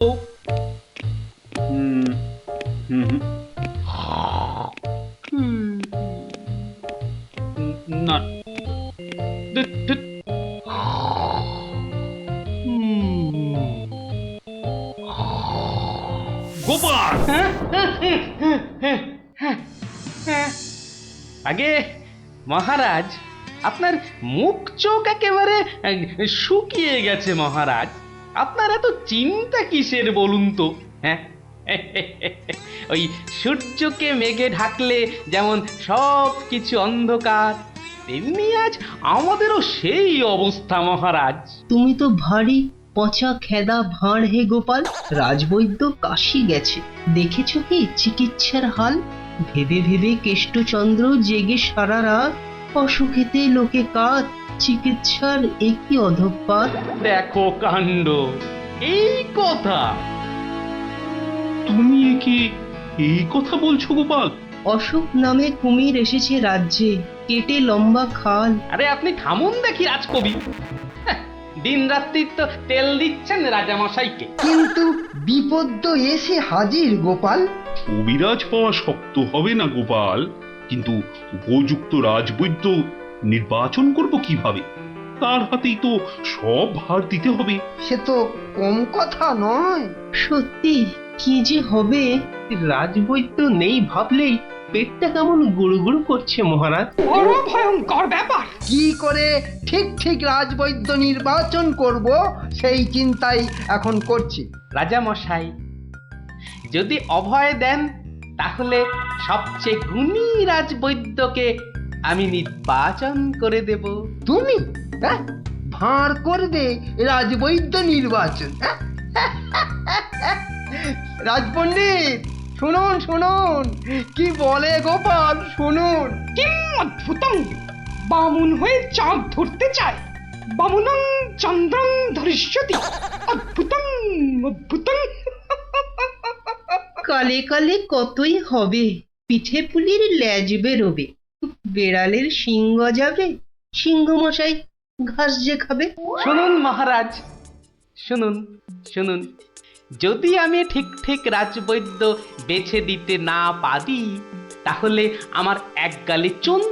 হুম হুম না, ধুৎ, ধুৎ। গোপাল! আগে মহারাজ, আপনার মুখ চোখ একেবারে শুকিয়ে গেছে মহারাজ। আপনার এত চিন্তা কিসের বলুন তো? হ্যাঁ, ওই সূর্যকে মেঘে ঢাকলে যেমন সব কিছু অন্ধকার, তেমনি আজ আমাদেরও সেই অবস্থা মহারাজ। তুমি তো ভারী পচা খেদা ভাঁড় হে গোপাল। রাজবৈদ্য কাশি গেছে, দেখেছ কি চিকিৎসার হাল? ভেবে ভেবে কেষ্টচন্দ্র জেগে সারা রাত, অসুখেতে লোকে কাত, চিকিৎসার একই অধঃপাত। দেখো কাণ্ড, এই কথা! তুমি কি এই কথা বলছো গোপাল? অসুখ নামে কুমির এসেছে রাজ্যে, কেটে লম্বা খাল। আরে আপনি থামুন দেখি রাজকবি। দিন রাত্রি তো তেল দিচ্ছেন রাজামশাইকে। কিন্তু বিপদ তো এসে হাজির গোপাল। কবিরাজ হওয়া শক্ত হবে না গোপাল, কিন্তু উপযুক্ত রাজবৈদ্য নির্বাচন করব কিভাবে? তার হাতেই তো সব ভার দিতে হবে। সে তো কম কথা নয়। সত্যি কি যে হবে! রাজবৈদ্য নেই ভাবলেই পেটটা কেমন গুড়গুড় করছে মহারাজ। বড় ভয়ঙ্কর ব্যাপার। কি করে ঠিক ঠিক রাজবৈদ্য নির্বাচন করব সেই চিন্তাই এখন করছি। রাজামশাই, যদি অভয় দেন তাহলে সবচেয়ে গুণী রাজবৈদ্যকে আমি নির্বাচন করে দেব। তুমি হ্যাঁ ভাঁড় করবে রাজবৈদ্য নির্বাচন? রাজপণ্ডিত শুনুন শুনুন, কি বলে গোপাল শুনুন। কিম অদ্ভুতং! বামুন হয়ে চাঁদ ধরতে চায়। বামুনং চন্দ্রং ধরিষ্যতি। অদ্ভুতং অদ্ভুতং। কালে কালে কতই হবে, পিঠে পুলির ল্যাজ বেরোবে, বেড়ালের সিংহ যাবে, সিংহ মশাই ঘাস যে খাবে। শুনুন মহারাজ, শুনুন শুনুন, যদি আমি ঠিক ঠিক রাজবৈদ্য বেছে দিতে না পারি, তাহলে আমার এক গালে চুন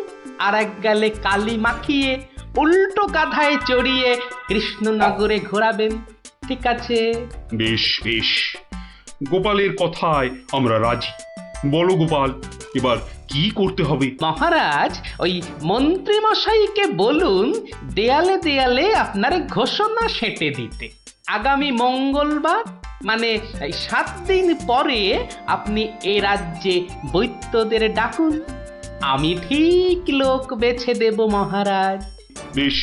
আর এক গালে কালি মাখিয়ে উল্টো গাধায় চড়িয়ে কৃষ্ণনগরে ঘোরাবেন, ঠিক আছে? বেশ বেশ, গোপালের কথায় আমরা রাজি। বলো গোপাল, এবার কি করতে হবে? মহারাজ, ওই মন্ত্রী মশাইকে বলুন দেয়ালে দেয়ালে আপনার ঘোষণা সেঁটে দিতে। আগামী মঙ্গলবার মানে 7 দিন পরে আপনি এ রাজ্যে বৈদ্যদের ডাকুন, আমি ঠিক লোক বেছে দেব মহারাজ। বেশ,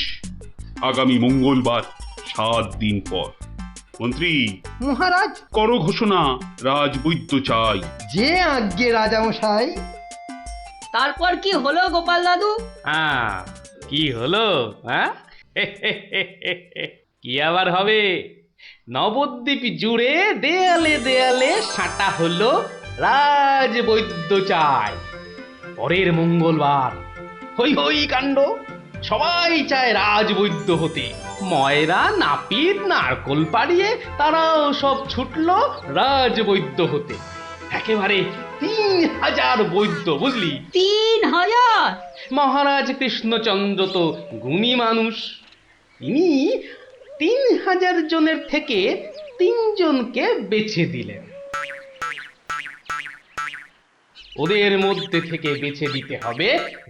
আগামী মঙ্গলবার 7 দিন পর। মন্ত্রী, মহারাজ, করো ঘোষণা, রাজবৈদ্য চাই। যে আজ্ঞে রাজামশাই। তারপর কি হলো গোপাল দাদু? হ্যাঁ, কি হলো? হ্যাঁ, কি আবার হবে? নবদ্বীপ জুড়ে দেয়ালে দেয়ালে সাঁটা হলো রাজবৈদ্য চাই। পরের মঙ্গলবার হই হই কাণ্ড, সবাই চায় রাজবৈদ্য হতে। ময়রা নাপিত নারকোল পাড়িয়ে তারাও সব ছুটলো রাজবৈদ্য হতে। একেবারে 3000 বৈদ্য, বুঝলি? 3000! মহারাজ কৃষ্ণচন্দ্র তো গুণী মানুষ, তিনি 3000 জনের থেকে 3 জনকে বেছে দিলেন। ওদের মধ্যে থেকে বেছে দিতে হবে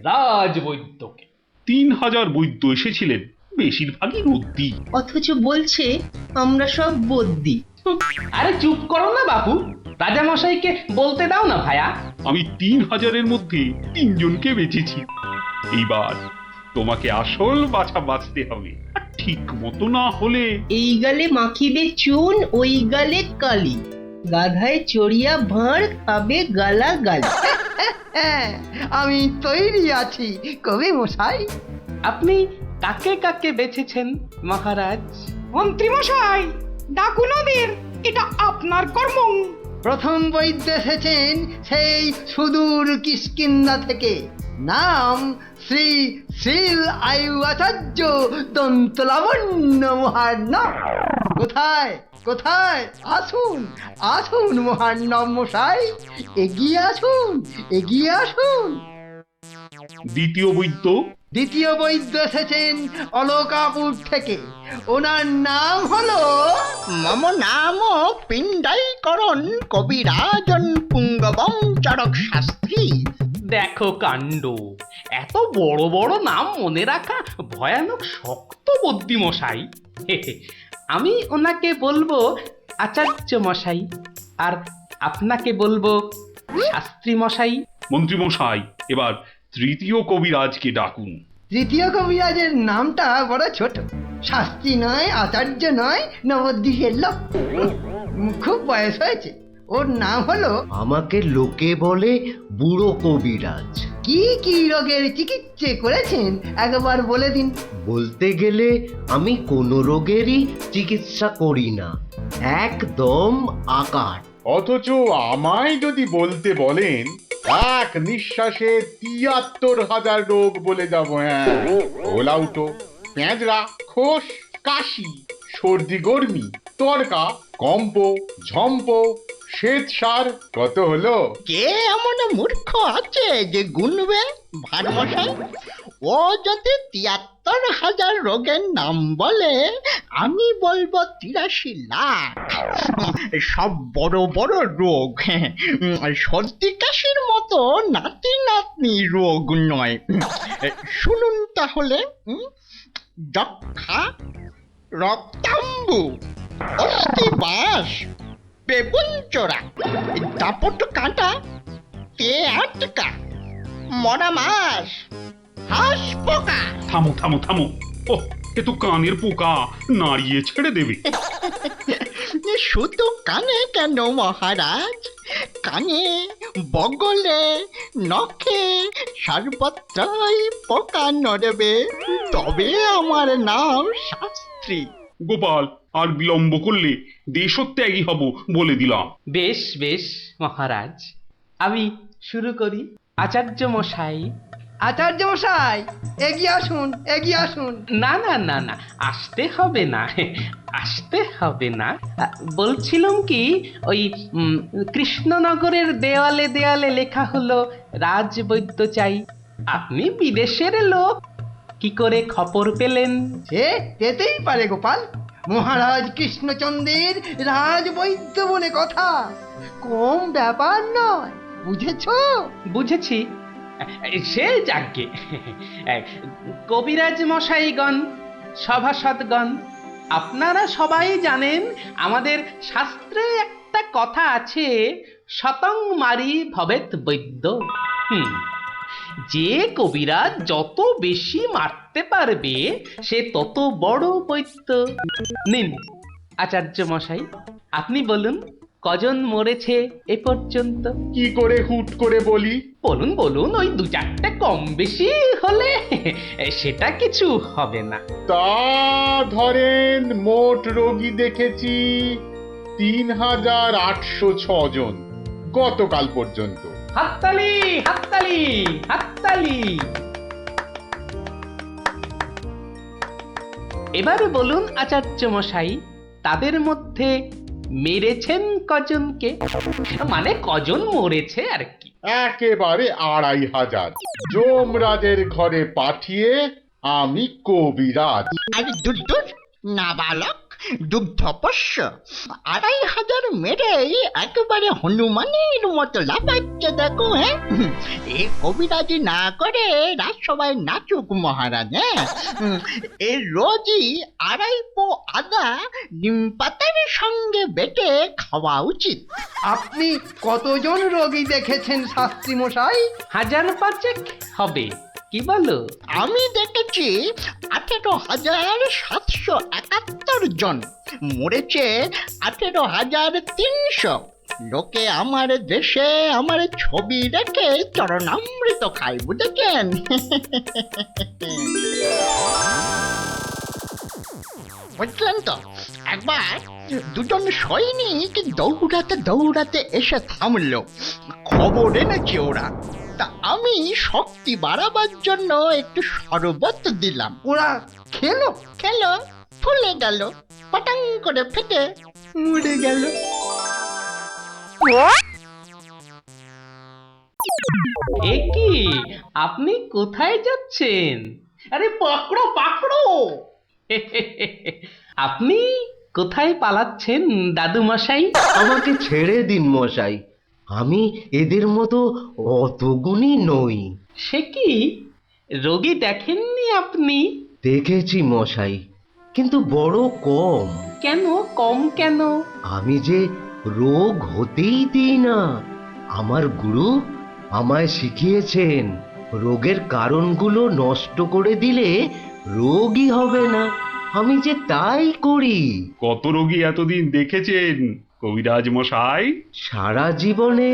রাজবৈদ্যকে। 3000 বৈদ্য এসেছিলেন, বেশিরভাগই রদ্দি। অথচ বলছে আমরা সব বদ্যি। আরে চুপ করো না বাপু, রাজামশাইকে বলতে দাও না ভায়া। আমি 3000-এর মধ্যে 3 জনকে বেছেছি। এইবার তোমাকে আসল বাছা বাছতে হবে, আর ঠিক মতো না হলে এই গালে মাখিবে চুন, ওই গালে কালি, গাধায় চড়িয়া ভাঁড় খাবে গালা গালি। হ্যাঁ, আমি তৈরি আছি কবি মশাই। আপনি কাকে কাকে বেছেছেন মহারাজ? মন্ত্রী মশাই, ডাকুন ওদের, এটা আপনার কর্ম। প্রথম বৈদ্য এসেছেন সেই সুদূর কিষ্কিন্ধা থেকে, নাম শ্রী শ্রীল আয়ু আচার্য দন্তলাবণ্য মহার্ণ। কোথায় কোথায়? আসুন আসুন মহান্নব মশাই, এগিয়ে আসুন এগিয়ে আসুন। দ্বিতীয় বৈদ্য, দ্বিতীয় বৈদ্য এসেছেন অলকাপুর থেকে। ওনার নাম হলো মম নাম পিণ্ডাইকরণ কবিরাজন পুঙ্গবম চরক শাস্ত্রী। দেখো কাণ্ড, এত বড় বড় নাম মনে রাখা ভয়ানক শক্ত বুদ্ধিমশাই। আমি ওনাকে বলবো আচার্য মশাই, আর আপনাকে বলবো শাস্ত্রী মশাই। মন্ত্রী মশাই, এবার তৃতীয় কবিরাজকে ডাকুন। তৃতীয় কবিরাজের নামটা বড় ছোট, শাস্ত্রী নয়, আচার্য নয়, নবদ্বীপের লোক। খুব বয়স হয়েছে। ওর নাম হলো, আমাকে লোকে বলে বুড়ো কবিরাজ। কি কি রোগের চিকিৎসা করেছেন একবার বলে দিন। বলতে গেলে আমি কোনো রোগেরই চিকিৎসা করি না, একদম আকার। অথচ আমায় যদি বলতে বলেন, এক নিঃশ্বাসে ৭৩,০০০ রোগ বলে যাব। হ্যাঁ, ওলাউটো, পেঁজরা, খোস, কাশি, সর্দি গর্মি, তরকা, কম্প, ঝম্প, শ্বেতসার, কত হলো? কে এমন মূর্খ আছে যে গুনবে ভারমশাই? ও যদি ৭৩,০০০ রোগের নাম বলে, আমি বলবো ৮৩ লাখ। সব বড় বড় রোগ, সর্দি কাশির মতো নাতি নাতনি রোগ নয়। শুনুন তাহলে, যক্ষা, রক্তাম্বু, অস্থিবাস, বেগুন চোরা, দাপট কাঁটা, আটকা, মরা মাছ, হাঁস পোকা। থামো থামো থামো, ও এ তো কানের পোকা, নাড়িয়ে ছেড়ে দেবে। শুধু কানে কেন মহারাজ, কানে, বগলে, নখে, সর্বত্রই পোকা নড়বে, তবে আমার নাম শাস্ত্রী। গোপাল, আর বিলম্ব করলে দেশত্যাগী হব বলে দিলাম। বেশ বেশ মহারাজ, আমি শুরু করি। আচার্য মশাই। আচার্য মশাই এগিয়ে আসুন এগিয়ে আসুন। না না না না, আসতে হবে না, আসতে হবে না। বলছিলাম কি, ওই কৃষ্ণনগরের দেওয়ালে দেওয়ালে লেখা হলো রাজবৈদ্য চাই। আপনি বিদেশের লোক, কি করে খবর পেলেন? সে যেতেই পারে গোপাল, মহারাজ কৃষ্ণচন্দ্রের রাজবৈদ্য বলে কথা, কম ব্যাপার নয়, বুঝেছো? বুঝেছি, সে যাকে। কবিরাজ মশাইগণ, সভাসদগণ, আপনারা সবাই জানেন আমাদের শাস্ত্রে একটা কথা আছে, শতং মারি ভবেত বৈদ্য। যে কবিরাজ যত বেশি মারতে পারবে সে তত বড় বৈদ্য। নিন আচার্য মশাই, আপনি বলুন কজন মরেছে এ পর্যন্ত? কি করে হুট করে বলি? বলুন বলুন, ওই ২-৪টে কম বেশি হলে সেটা কিছু হবে না। তা ধরেন মোট রোগী দেখেছি ৩,৮০৬ জন গতকাল পর্যন্ত। হাততালি হাততালি হাততালি। এবারে বলুন আচার্য মশাই, তাদের মধ্যে মেরেছেন কজনকে, মানে কজন মরেছে আর কি? একেবারে ২৫০০০। যমরাজের ঘরে পাঠিয়ে আমি কবিরাজ। আর দুর্দুর নাবালক দুগ্ধপোষ্য ২৫০০০ মেরেই একেবারে হনুমানের মতো লাফাচ্ছে দেখো। হ্যাঁ, এ কবিরাজি না করে রাজসভায় নাচুক মহারাজ। হ্যাঁ, এর রোজই ২.৫ পো আদা নিম পাতার সঙ্গে বেটে খাওয়া উচিত। আপনি কতজন রোগী দেখেছেন শাস্ত্রী মশাই? ১৫০০ হবে, কি বলো? আমি দেখেছি ১৮,৭৭১ জন, মরেছে ১৮,৩০০। লোকে আমার দেশে আমার ছবি রেখে চরণামৃত খায়, বুঝেছেন? বুঝলেন তো? একবার দুজন সৈনিক দৌড়াতে দৌড়াতে এসে থামলো, খবর এনেছে ওরা। তা আমি শক্তি বাড়াবার জন্য একটু শরবত দিলাম। ওরা খেলো? খেলো, ফুলে গেল। পাটাং করে ফেটে মরে গেল। এ কি, আপনি কোথায় যাচ্ছেন? আরে পাকড়ো পাকড়ো! আপনি কোথায় পালাচ্ছেন দাদু মশাই? আমাকে ছেড়ে দিন মশাই, আমি এদের মতো অত গুণী নই। সে কি, রোগী দেখেননি আপনি? দেখেছি মশাই, কিন্তু বড় কম। কেন কম কেন? আমি যে রোগ হতেই দিই না। আমার গুরু আমায় শিখিয়েছেন, রোগের কারণগুলো নষ্ট করে দিলে রোগই হবে না। আমি যে তাই করি। কত রোগী এতদিন দেখেছেন কবিরাজ মশাই? সারা জীবনে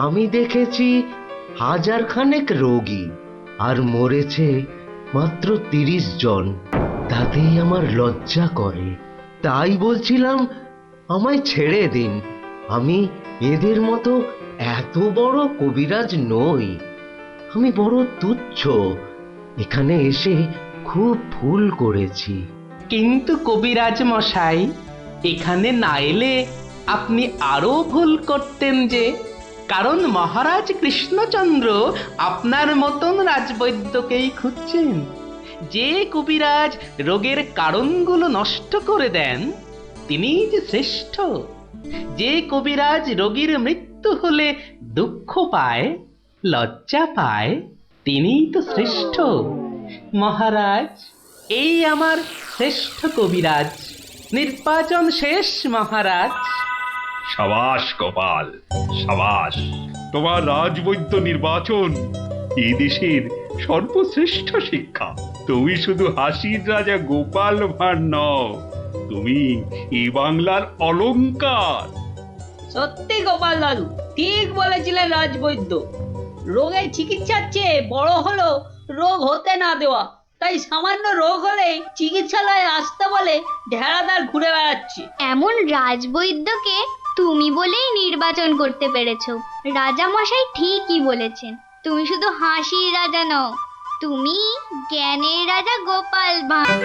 আমি দেখেছি 1000 খানেক রোগী, আর মরেছে মাত্র 30 জন। তাতেই আমার লজ্জা করে। তাই বলছিলাম আমায় ছেড়ে দিন। আমি এদের মতো এত বড় কবিরাজ নই। আমি বড় তুচ্ছ। এখানে এসে খুব ভুল করেছি। কিন্তু কবিরাজ মশাই, এখানে না এলে আপনি আরো ভুল করতেন যে। কারণ মহারাজ কৃষ্ণচন্দ্র আপনার মতন রাজবৈদ্যকেই খুঁজছেন। যে কবিরাজ রোগের কারণগুলো নষ্ট করে দেন তিনিই যে শ্রেষ্ঠ। যে কবিরাজ রোগীর মৃত্যু হলে দুঃখ পায়, লজ্জা পায়, তিনিই তো শ্রেষ্ঠ। মহারাজ, এই আমার শ্রেষ্ঠ কবিরাজ। নির্বাচন শেষ মহারাজ। সাবাস গোপাল, সাবাস। তোমার রাজবৈদ্য নির্বাচন এই দেশের সর্বশ্রেষ্ঠ শিক্ষা। তুমি শুধু হাসির রাজা গোপাল ভাঁড় নও, তুমি এই বাংলার অলংকার। সত্যি গোপাল দাদু ঠিক বলেছিলেন রাজবৈদ্য। রোগের চিকিৎসার চেয়ে বড় হলো রোগ হতে না দেওয়া। তাই সামান্য রোগ হলেই চিকিৎসালয়ে আসতে বলে ঢেড়াদার ঘুরে বেড়াচ্ছে। এমন রাজবৈদ্যকে তুমি বলেই নির্বাচন করতে পেরেছো। রাজা মশাই ঠিকই বলেছেন, তুমি শুধু হাসির রাজা নও, তুমি জ্ঞানের রাজা গোপাল ভাঁড়।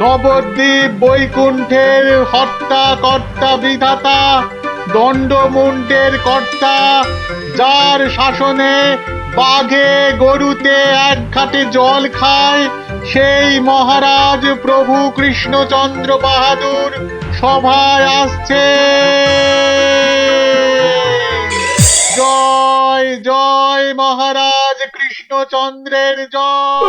নবদ্বীপ বৈকুণ্ঠের হর্তা কর্তা বিধাতা, দণ্ডমুণ্ডের কর্তা, যার শাসনে বাঘে গরুতে এক ঘাটে জল খায়, সেই মহারাজ প্রভু কৃষ্ণচন্দ্র বাহাদুর সভায় আসছে। জয় জয় মহারাজ কৃষ্ণচন্দ্রের জয়।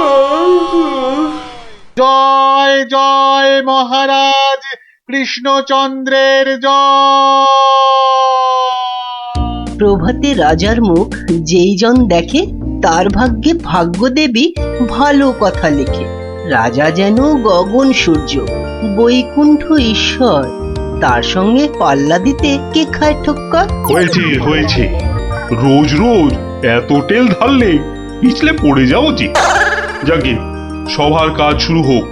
জয় জয় মহারাজ কৃষ্ণচন্দ্রের জয়। প্রভাতে রাজার মুখ যেই জন দেখে, তার ভাগ্যে ভাগ্যদেবী ভালো কথা লেখে। রাজা যেন গগন সূর্য, বৈকুণ্ঠ ঈশ্বর, তার সঙ্গে পাল্লা দিতে কে খায় ঠক্কর? হয়েছে হয়েছে, রোজ রোজ এত তেল ঢাললে পিছলে পড়ে যাও যে। যাকে সভার কাজ শুরু হোক।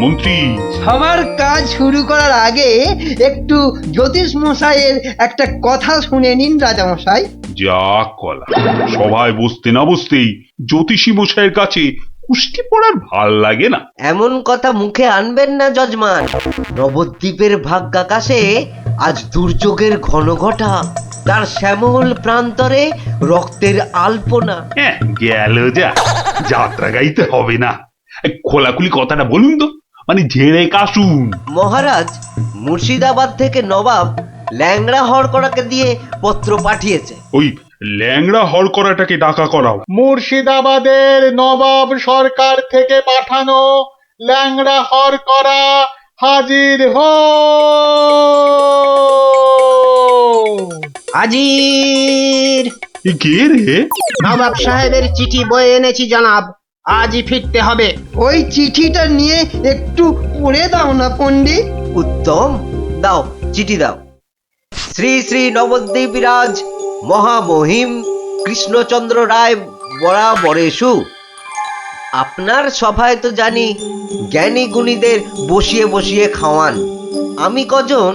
মন্ত্রী, সবার কাজ শুরু করার আগে একটু জ্যোতিষ মশাইয়ের একটা কথা শুনে নিন রাজা মশাই। যা কলা, সভায় বসতে না বসতেই জ্যোতিষী মশাইয়ের কাছে কুস্তি পড়ার ভাল লাগে না। এমন কথা মুখে আনবেন না যজমান। নবদ্বীপের ভাগ্যাকাশে আজ দুর্যোগের ঘন ঘটা, তার শ্যামল প্রান্তরে রক্তের আলপনা। হ্যাঁ, গেল যা, যাত্রা গাইতে হবে না। খোলাখুলি কথাটা বলুন তো, মানে ঝেড়ে কাশুন। মহারাজ মুর্শিদাবাদ থেকে নবাব ল্যাংড়া হরকড়াকে দিয়ে পত্র পাঠিয়েছে। ওই ল্যাংড়া হরকরাটাকে ডাকা করাও। মুর্শিদাবাদের নবাব সরকার থেকে পাঠানো ল্যাংড়া হরকরা হাজির হো। হাজির। এ কে রে? নবাব সাহেবের চিঠি বয়ে এনেছি জনাব, আজই ফিরতে হবে। ওই চিঠিটা নিয়ে একটু পড়ে দাও না পণ্ডিত। উত্তম, দাও চিঠি দাও। শ্রী শ্রী নবদ্বীপ রাজ মহামহিম কৃষ্ণচন্দ্র রায় বরাবরেশু। আপনার সভায় তো জানি জ্ঞানী গুণীদের বসিয়ে বসিয়ে খাওয়ান। আমি কজন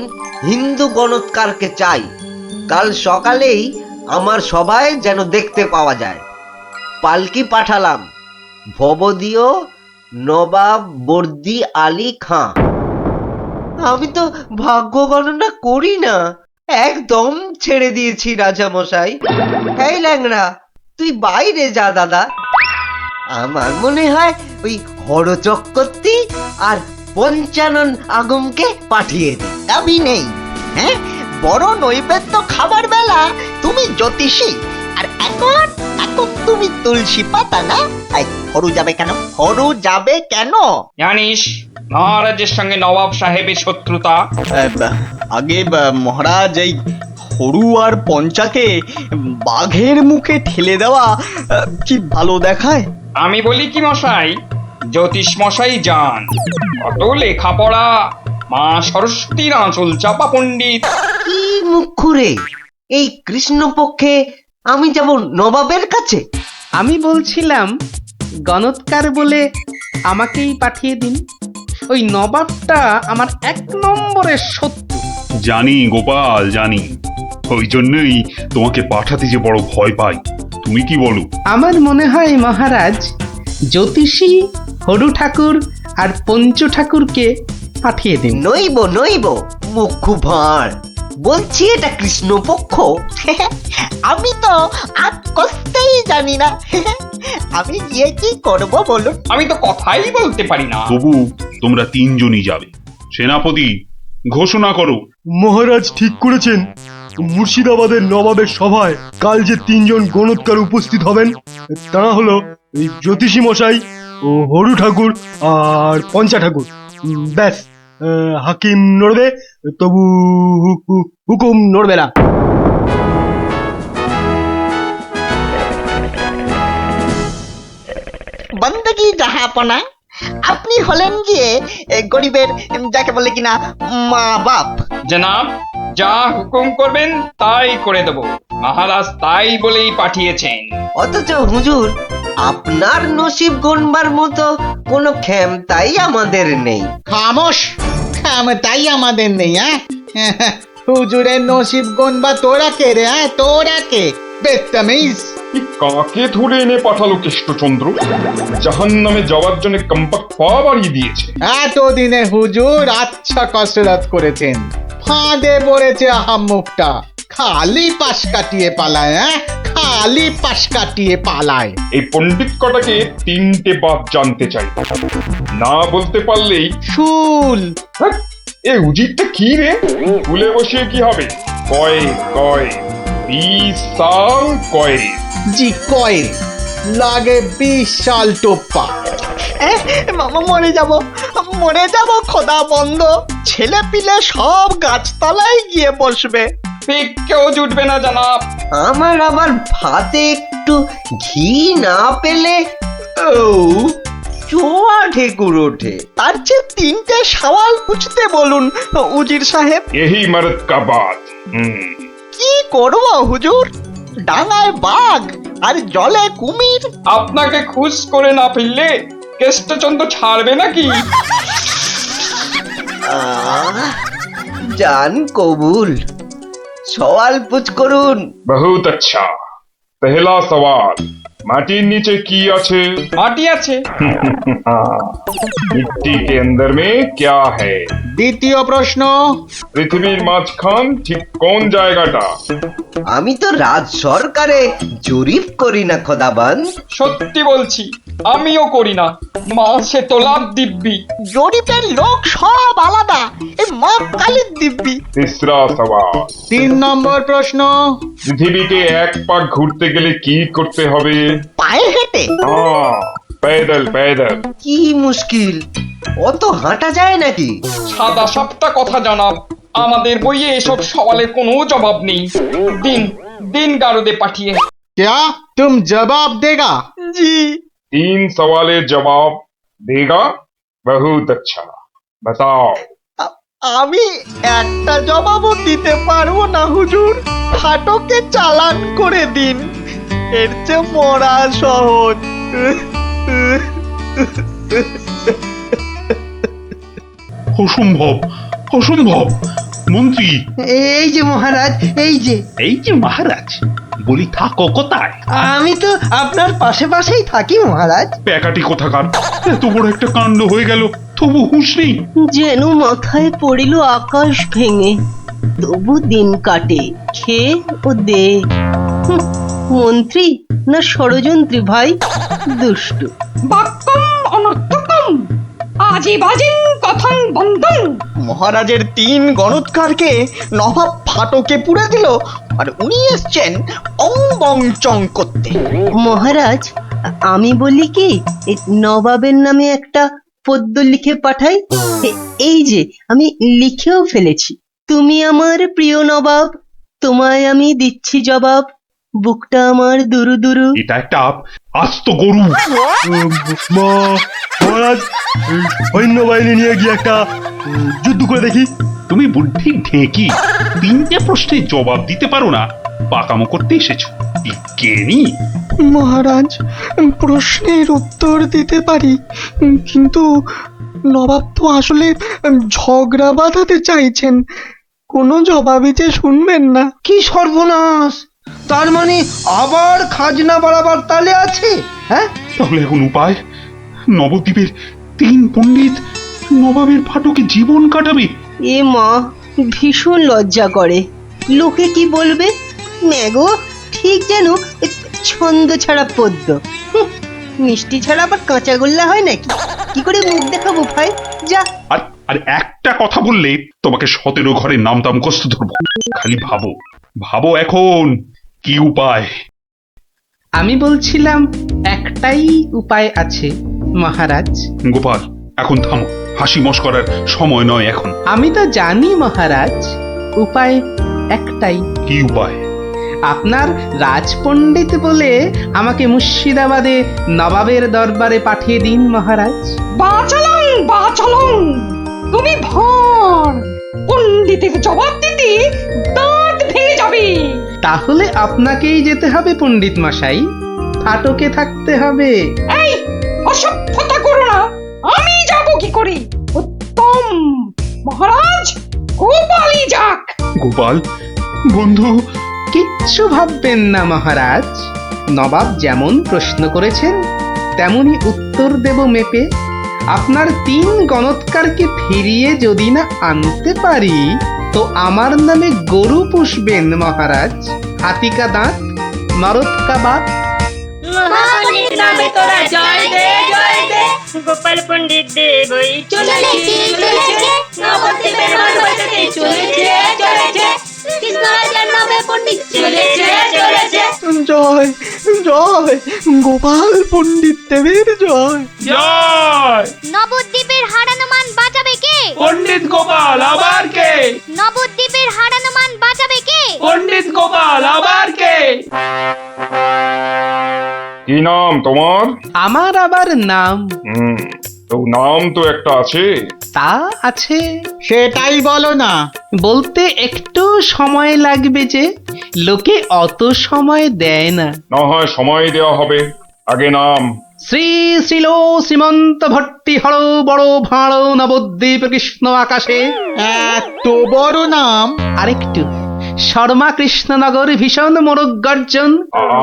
হিন্দু গণৎকারকে চাই। কাল সকালেই আমার সভায় যেন দেখতে পাওয়া যায়। পালকি পাঠালাম, ভবদীয় নবাব বর্দি আলী খাঁ। আমি তো ভাগ্য গণনা করি না, একদম ছেড়ে দিয়েছি রাজামশাই। এই ল্যাংড়া, তুই বাইরে যা দাদা। আমার মনে হয় ওই হরচক্রবর্তী আর পঞ্চানন আগমকে পাঠিয়ে দে। দাবি নেই। হ্যাঁ, বড় নৈবেদ্য খাবার বেলা তুমি জ্যোতিষী, আর এখন এখন তুমি তুলসী পাতা না? এই, হরু যাবে কেন? হরু যাবে কেন? জানিস মহারাজের সঙ্গে নবাব সাহেবের শত্রুতা। আগে মহারাজ, এই হরু আর পঞ্চাকে বাঘের মুখে ঠেলে দেওয়া কি ভালো দেখায়? আমি বলি কি মশাই, জ্যোতিষ মশাই যান, কত লেখাপড়া, মা সরস্বতীর আঁচল চাপা পণ্ডিত। কি মুখ খুঁড়ে এই কৃষ্ণপক্ষে আমি যাব নবাবের কাছে? আমি বলছিলাম গণৎকার বলে আমাকেই পাঠিয়ে দিন। ওই নবাবটা আমার 1 নম্বরের শত্রু। জানি গোপাল, জানি। ওই জন্যই তোমাকে পাঠাতে যে বড় ভয় পাই। তুমি কি বলো? আমার মনে হয় মহারাজ জ্যোতিষী, হরু ঠাকুর আর পঞ্চু ঠাকুরকে পাঠিয়ে দিন। নইব নইব, মুখ ভাঁড়। বলছি এটা কৃষ্ণপক্ষ। আমি তো আর কষতেই জানি না। আমি গিয়ে কি করব বলুন? আমি তো কথাই বলতে পারি না। তবু তোমরা 3 জনই যাবে। সেনাপতি, ঘোষণা করো। মহারাজ ঠিক করেছেন, মুর্শিদাবাদের নবাবের সভায় কাল যে 3 জন গণৎকার উপস্থিত হবেন তারা হলো এই জ্যোতিষী মশাই ও হরু ঠাকুর আর পঞ্চা ঠাকুর। ব্যাস, হাকিম নড়বে, তবু হুকুম নড়বে না। বন্দগি জাহাপনা, আপনি হলেন গিয়ে গরিবের, যাকে বলে কিনা মা বাপ। জনাব, যা হুকুম করবেন তাই করে দেব। মহারাজ তাই বলেই পাঠিয়েছেন। অথচ হুজুর, আপনার নসিব গণবার মতো কোনো ক্ষমতাই আমাদের নেই। খামোশ, তাই আমাদের নেই। হুজুরের নসিব গনবা তোরা কে রে? তোরা কে? বেত্তামিজ। কাকে ধরে এনে পাঠালো কৃষ্ণচন্দ্র? জাহান্নামে যাওয়ার জন্য কম্পাক পা বাড়িয়ে দিয়েছে। এতদিনে হুজুর আচ্ছা কসরত করেছেন, ফাঁদে পড়েছে আহাম্মুকটা। খালি পাশ কাটিয়ে পালায়, খালি পাশ কাটিয়ে পালায়। এই পণ্ডিত কটাকে 3টে বাদ জানতে চাই, না বলতে পারলেই শুল। এ উজিরটা কি রে? ফুলে বসিয়ে কি হবে? কয় কয় 20 সাল কয়। জি কয় লাগে 20 সাল টোপ্পা। মরে যাব খোদা বন্ধ। ছেলে পিলে সব গাছতলায় গিয়ে বসবে, ঠিক কেউ জুটবে না জনাব। আমার আবার ভাতে একটু ঘি না পেলে চোয়া ঢেকুর ওঠে। তার চেয়ে 3টে সওয়াল পুছতে বলুন উজির সাহেব। यही मर्द का बात। কি করব হুজুর? ডাঙায় বাঘ আর জলে কুমির। আপনাকে খুশ করে না ফেললে কেষ্টচন্দ্র ছাড়বে নাকি? জান কবুল, সওয়াল পুছ করুন। बहुत अच्छा। पहला सवाल, माटिर नीचे की আছে? মাটি আছে। मिट्टी के अंदर में क्या है? দ্বিতীয় প্রশ্ন, পৃথিবীর মাঝখান ঠিক কোন জায়গাটা? আমি তো রাজ সরকারে জরিপ করি না খোদাবান। সত্যি বলছি, আমিও করি না। মাসে তোলার দিব্যি। জরিপের লোক সব আলাদা, এই মা কালীর দিব্যি। तीसरा सवाल, 3 নম্বর প্রশ্ন, পৃথিবীকে এক পাক ঘুরতে গেলে কি করতে হবে? পায়ে হেঁটে। हाँ, पैदल पैदल। কি মুশকিল, অত হাঁটা যায় নাকি? সাদা সাপটা কথা জানাব, আমাদের বইয়ে এসব সওয়ালের কোনো জবাব নেই। দিন দিন গারদে পাঠিয়ে। क्या तुम जवाब देगा? जी। 3 सवालेर जवाब देगा? बहुत अच्छा। बताओ। আমি একটা জবাবও দিতে পারবো না হুজুর। ফাটকে চালান করে দিন, এর চেয়ে মরা সহজ। অসম্ভব, অসম্ভব। মন্ত্রী, এই যে মহারাজ, এই যে। এই যে মহারাজ, বলি থাকো কোথায়? আমি তো আপনার পাশে পাশেই থাকি মহারাজ। প্যাকাটি কোথাকার, এত বড় একটা কাণ্ড হয়ে গেল, তবু হুঁশ নেই। যেন মাথায় পড়িল আকাশ ভেঙে, তবু দিন কাটে খেয়ে ও দে। হুঁ, মন্ত্রী না ষড়যন্ত্রী ভাই, দুষ্টু। বাক্যম অনর্থকম আজীবাজিং কথং বন্ধন। মহারাজের 3 গণৎকারকে নবাব ফাটকে পুড়ে দিল, আর উনি এসছেন অং বং চং করতে। মহারাজ, আমি বলি কি, এই নবাবের নামে একটা পদ্য লিখে পাঠাই। এই যে আমি লিখেও ফেলেছি। তুমি আমার প্রিয় নবাব, তোমায় আমি দিচ্ছি জবাব, বুকটা আমার দুরু দুরু। এটা একটা আস্ত গরু। মহারাজ, এই সৈন্যবাহিনী নিয়ে গিয়ে একটা যুদ্ধ করে দেখি। তুমি বুদ্ধি ঢেকি, 3টে প্রশ্নের জবাব দিতে পারো না, পাকামো করতে এসেছো। জ্ঞানী মহারাজ, প্রশ্নের উত্তর দিতে পারি, কিন্তু নবাব তো আসলে ঝগড়া বাঁধাতে চাইছেন, কোনো জবাবই যে শুনবেন না। কি সর্বনাশ! তার মানে আবার খাজনা বাড়াবার তালে আছে? হ্যাঁ, তাহলে এখন উপায়? নবদ্বীপের 3 পণ্ডিত নবাবের ফাটকে জীবন কাটাবে। এ মা, ভীষণ লজ্জা করে। লোকে কি বলবে? ম্যাগো, ঠিক যেন ছন্দ ছাড়া পদ্য। হুঁ, মিষ্টি ছাড়া আবার কাঁচাগোল্লা হয় নাকি? কি করে মুখ দেখাবো ভাই? যা। আর একটা কথা বললে তোমাকে 17 ঘরের নামটা মুখস্থ ধরবো। খালি ভাবো ভাবো এখন কি উপায়। আমি বলছিলাম একটাই উপায় আছে মহারাজ। গোপাল, এখন থামো, হাসি মশকরার সময় নয় এখন। আমি তো জানি মহারাজ, উপায় একটাই। কি উপায়? আপনার রাজপণ্ডিত বলে আমাকে মুর্শিদাবাদে নবাবের দরবারে পাঠিয়ে দিন মহারাজ। বাঁচালং বাঁচালং, তুমি ভর পণ্ডিতের জবাব দিতে দাঁত ভেঙে যাবে। তাহলে আপনাকেই যেতে হবে পণ্ডিত মশাই, ফাটকে থাকতে হবে। এই অসভ্যতা করো না, আমি যাব কি করে? উত্তম, মহারাজ গোপালই যাক। গোপাল বন্ধু, কিচ্ছু ভাববেন না মহারাজ, নবাব যেমন প্রশ্ন করেছেন তেমনি উত্তর দেব মেপে। আপনার 3 গণৎকারকে ফিরিয়ে যদি না আনতে পারি, তো আমার নামে গরু পুষবেন মহারাজ, হাতিকা দাঁত, নরৎকা বাত। মহাপণ্ডিত নামে তোরা জয় দে জয় দে, গোপাল পণ্ডিত দেবই চলেছে চলেছে, নবদ্বীপের মান বাঁচাতে চলেছে চলেছে, কৃষ্ণরাজার নামে পণ্ডিত চলেছে চলেছে। জয় জয়, গোপাল পণ্ডিত দেবের জয় জয়। নবদ্বীপের হারানো মান বাঁচাবে কে? পণ্ডিত গোপাল, আবার কে? নবদ্বীপের হারানো মান বাঁচাবে কে? পণ্ডিত গোপাল, আবার কে? কি নাম তোমার? আমার আবার নাম? তো নাম তো একটা আছে। তা আছে। সেটাই বলো না। বলতে একটু সময় লাগবে, যে লোকে অত সময় দেয় না। না হয় সময় দেওয়া হবে, আগে নাম। শ্রী শ্রীল শ্রীমন্ত ভট্টি হর বড় ভাঁড় নবদ্বীপ কৃষ্ণ আকাশে। এত বড় নাম? আরেকটু, শর্মা কৃষ্ণনগর ভীষণ মোরগ গর্জন।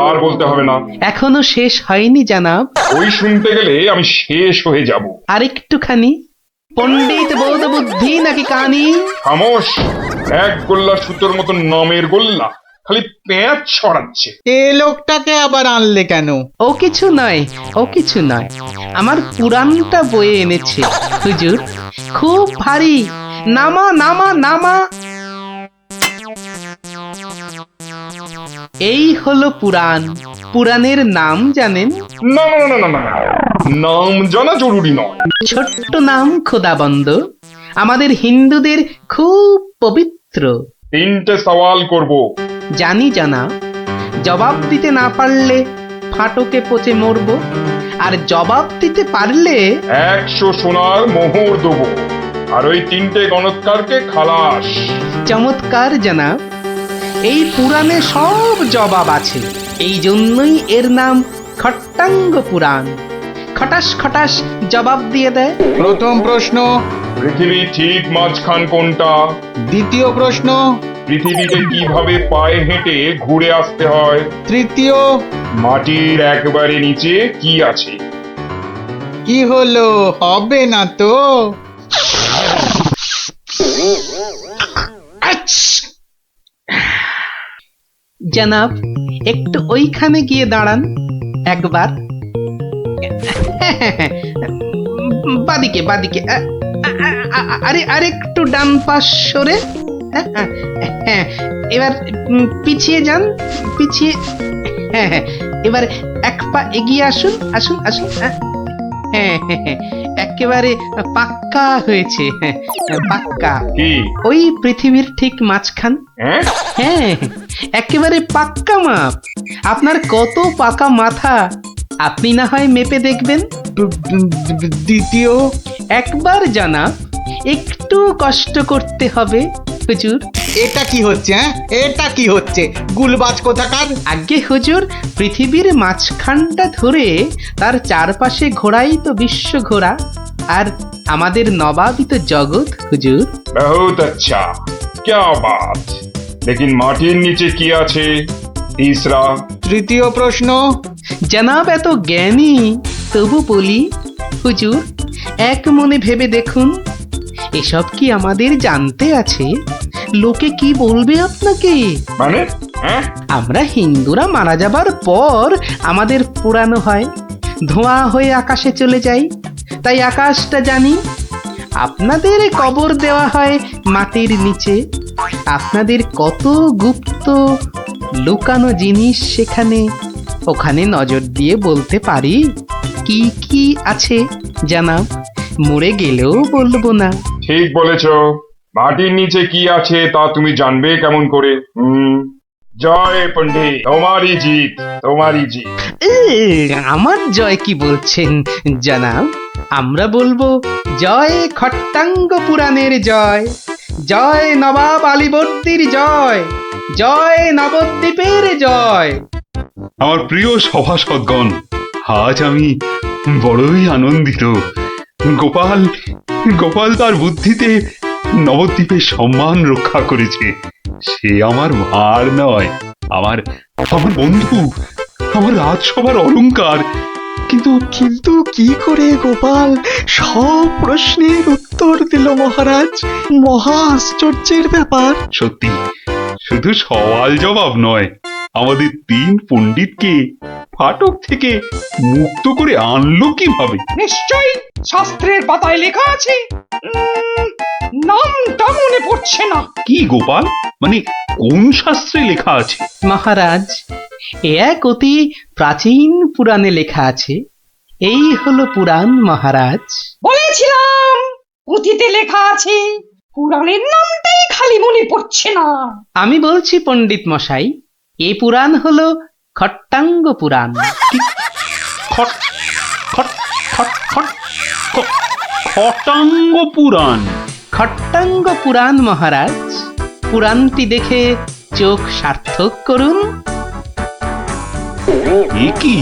আর বলতে হবে না, এখনো শেষ হয়নি জানাব। ওই শুনতে গেলে আমি শেষ হয়ে যাব। আরেকটুখানি, পণ্ডিত বোধ বুদ্ধি নাকি কানি। খামোশ, এক গোল্লা সুতোর মতন নামের গোল্লা, খালি প্যাঁচ ছড়াচ্ছে। এ লোকটাকে আবার আনলে কেন? ও কিছু নয়, ও কিছু নয়, আমার পুরাণটা বয়ে এনেছে হুজুর, খুব ভারী। নামা নামা নামা। এই হলো পুরাণ। পুরাণের নাম জানেন? না না না না না, নাম জানা জরুরি নয়। ছোট্ট নাম খোদাবন্দ, আমাদের হিন্দুদের খুব পবিত্র। 3টে সওয়াল করব। জানি জানা, জবাব দিতে না পারলে ফাটকে পচে মরব, আর জবাব দিতে পারলে 100 সোনার মোহর দেবো, আর ওই 3টে গণৎকারকে খালাস। চমৎকার জানাব, এই পুরাণে সব জবাব আছে, এই জন্যই এর নাম খট্টাঙ্গ পুরাণ। খটাস খটাস জবাব দিয়ে দেয়। প্রথম প্রশ্ন, পৃথিবীর ঠিক মাঝখান কোনটা? দ্বিতীয় প্রশ্ন, পৃথিবীতে কিভাবে পায়ে হেঁটে ঘুরে আসতে হয়? তৃতীয় মাটির একবারে নিচে কি আছে? কি হলো, হবে না তো? জনাব, একটু ওইখানে গিয়ে দাঁড়ান একবার। বাদিকে বাদিকে, আরে আরে একটু ডান পাশ সরে। হ্যাঁ, এবার পিছিয়ে যান, পিছিয়ে। হ্যাঁ, এবার এক পা এগিয়ে আসুন, আসুন আসুন। হ্যাঁ, একেবারে পাক্কা হয়েছে, পাক্কা। কি? ওই পৃথিবীর ঠিক মাঝখান। হ্যাঁ, একেবারে পাক্কা মাপ। আপনার কত পাকা মাথা আপনি না হয় মেপে দেখবেন। দ্বিতীয় একবার জানা, একটু কষ্ট করতে হবে হুজুর। এটা কি হচ্ছে? হ্যাঁ, এটা কি হচ্ছে? গুলবাজ কোথাকার! আগে হুজুর, পৃথিবীর মাঝখানটা ধরে তার চারপাশে ঘোরাই তো বিশ্ব ঘোরা, আর আমাদের নবাবই তো জগৎ হুজুর। বহুত আচ্ছা, क्या बात। लेकिन মাটির নিচে কি আছে? তিসরা। তৃতীয় প্রশ্ন। জনাব এত জ্ঞানী, তবু বলি হুজুর, এক মনে ভেবে দেখুন, এসব কি আমাদের জানতে আছে? লোকে কি বলবে আপনাকে? মানে? আমরা হিন্দুরা মারা যাবার পর আমাদের পোড়ানো হয়, ধোঁয়া হয়ে আকাশে চলে যাই, তাই আকাশটা জানি। আপনাদের কবর দেওয়া হয় মাটির নিচে। আপনাদের কত গুপ্ত লুকানো জিনিস সেখানে, ওখানে নজর দিয়ে বলতে পারি কি কি আছে জানাব, মরে গেলেও বলবো না। ঠিক বলেছ। মাটির নিচে কি আছে তা তুমি জানবে কেমন করে? জয় পণ্ডিত, তোমারই জিত, তোমারই জিত। আমার জয় কি বলছেন জানাব? আমরা বলবো জয় খট্টাঙ্গ পুরাণের জয়, জয় নবাব আলীবর্দীর জয়, জয় নবদ্বীপের জয়। আমার প্রিয় সভাসদগণ, আজ আমি বড়ই আনন্দিত। গোপাল গোপাল তার বুদ্ধিতে নবদ্বীপের সম্মান রক্ষা করেছে। সে আমার ভার নয়, আমার আমার বন্ধু, আমার রাজসভার অলংকার। কিন্তু কিন্তু কি করে গোপাল সব প্রশ্নের উত্তর দিল মহারাজ? মহা আশ্চর্যের ব্যাপার। সত্যি, শুধু সওয়াল জবাব নয়, আমাদের 3 পণ্ডিতকে ফাটক থেকে মুক্ত করে আনলো কিভাবে? নিশ্চয়ই শাস্ত্রের পাতায় লেখা আছে, নামটা মনে পড়ছে না। কি গোপাল, মানে কোন শাস্ত্রে লেখা আছে? মহারাজ, এক অতি প্রাচীন পুরাণে লেখা আছে। এই হলো পুরাণ মহারাজ। বলেছিলাম পুঁথিতে লেখা আছে, পুরাণের নামটাই খালি মনে পড়ছে না। আমি বলছি পণ্ডিত মশাই, এই পুরাণ হলো খট্টাঙ্গ পুরাণ। খটাঙ্গ পুরাণ? খট্টাঙ্গ পুরাণ মহারাজ। পুরাণটি দেখে চোখ সার্থক করুন। এ কি,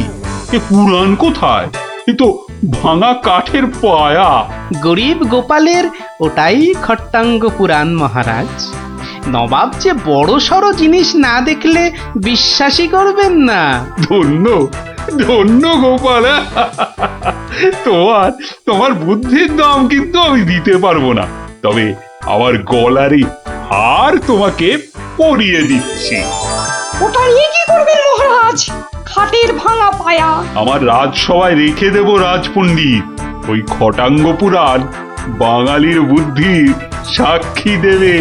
এ পুরাণ কোথায়? এ তো ভাঙা কাঠের পায়া। গরিব গোপালের ওটাই খট্টাঙ্গ পুরাণ মহারাজ। নবাব যে বড় সড় জিনিস না দেখলে বিশ্বাসই করবেন না। ধন্য ধন্য গোপাল। তোমার বুদ্ধির দাম কিন্তু আমি দিতে পারবো না, তবে আমার গলারই হার তোমাকে পরিয়ে দিচ্ছি। ওটা নিয়ে কি করবেন মহারাজ? খাটের ভাঙা পায়া আমার রাজসভায় রেখে দেব রাজপণ্ডিত। ওই খটাঙ্গ পুরাণ বাঙালির বুদ্ধির সাক্ষী দেবে।